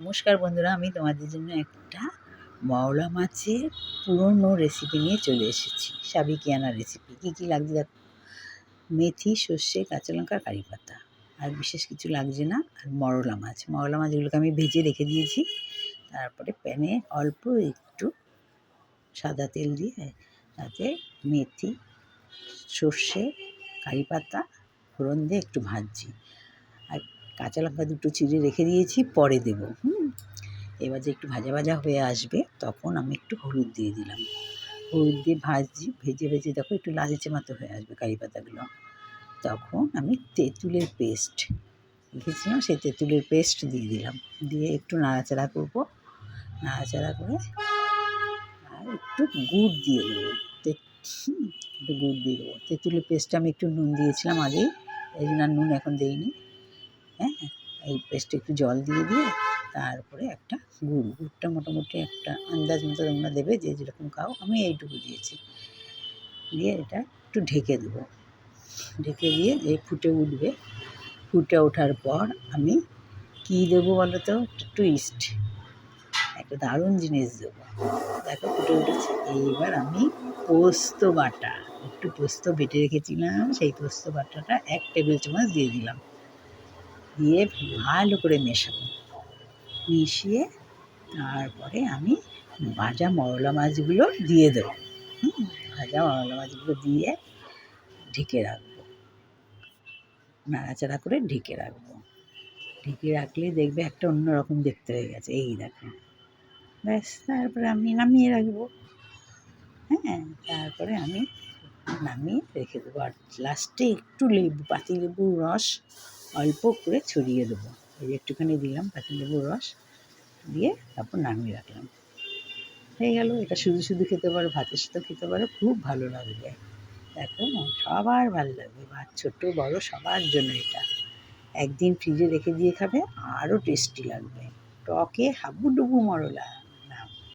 নমস্কার বন্ধুরা, আমি তোমাদের জন্য একটা মওলা মাছের পুরনো রেসিপি নিয়ে চলে এসেছি। সাবিকিয়ানা রেসিপি। কী কী লাগছে দেখো। মেথি, সর্ষে, কাঁচা লঙ্কা, কারি পাতা, আর বিশেষ কিছু লাগছে না। আর মওলা মাছগুলোকে আমি ভেজে রেখে দিয়েছি। তারপরে প্যানে অল্প একটু সাদা তেল দিয়ে তাতে মেথি, সর্ষে, কারি পাতা ফোড়ন দিয়ে একটু ভাজছি। আর কাঁচা লঙ্কা দুটো চিড়ে রেখে দিয়েছি, পরে দেবো। এবার যে একটু ভাজা ভাজা হয়ে আসবে তখন আমি একটু হলুদ দিয়ে দিলাম। হলুদ দিয়ে ভাজছি, ভেজে ভেজে দেখো একটু লালচে মতো হয়ে আসবে কারি পাতাগুলো। তখন আমি তেঁতুলের পেস্ট রেখেছিলাম, সেই তেঁতুলের পেস্ট দিয়ে দিলাম। দিয়ে একটু নাড়াচাড়া করবো। নাড়াচাড়া করে আর একটু গুড় দিয়ে দেবো। একটু গুড় দিয়ে দেবো। তেঁতুলের পেস্টে আমি একটু নুন দিয়েছিলাম আগেই, এই জন্য আর নুন এখন দিইনি। হ্যাঁ, এই পেস্টে একটু জল দিয়ে তারপরে একটা গুড়টা মোটামুটি একটা আন্দাজ মতো তোমরা দেবে, যে যেরকম খাও। আমি এইটুকু দিয়েছি। দিয়ে এটা একটু ঢেকে দেবো। ঢেকে দিয়ে যে ফুটে উঠবে, ফুটে ওঠার পর আমি কী দেবো বলো তো? টুইস্ট, একটা দারুণ জিনিস দেবো। দেখো ফুটে উঠেছে। এইবার আমি পোস্ত বাটা, একটু পোস্ত বেটে রেখেছিলাম, সেই পোস্ত বাটাটা 1 টেবিল চামচ দিয়ে দিলাম। দিয়ে ভালো করে মেশাবো। মিশিয়ে তারপরে আমি ভাজা মওলা মাছগুলো দিয়ে দেবো। ভাজা মওলা মাছগুলো দিয়ে ঢেকে রাখবো। নাড়াচাড়া করে ঢেকে রাখবো। ঢেকে রাখলে দেখবে একটা অন্যরকম দেখতে হয়ে গেছে। এই দেখো, ব্যাস। তারপরে আমি নামিয়ে রাখবো। হ্যাঁ, তারপরে আমি নামিয়ে রেখে দেবো। আর লাস্টে একটু পাতিলেবুর রস অল্প করে ছড়িয়ে দেবো। এই একটুখানি দিলাম পাতিলেবুর রস দিয়ে, তারপর নামিয়ে রাখলাম। হয়ে গেল। এটা শুধু শুধু খেতে পারো, ভাতের সাথেও খেতে পারো, খুব ভালো লাগবে। দেখো, সবার ভালো লাগবে, ছোট বড় সবার জন্য এটা। একদিন ফ্রিজে রেখে দিয়ে খাবে, আরও টেস্টি লাগবে। টকে হাবুডুবু মরলা।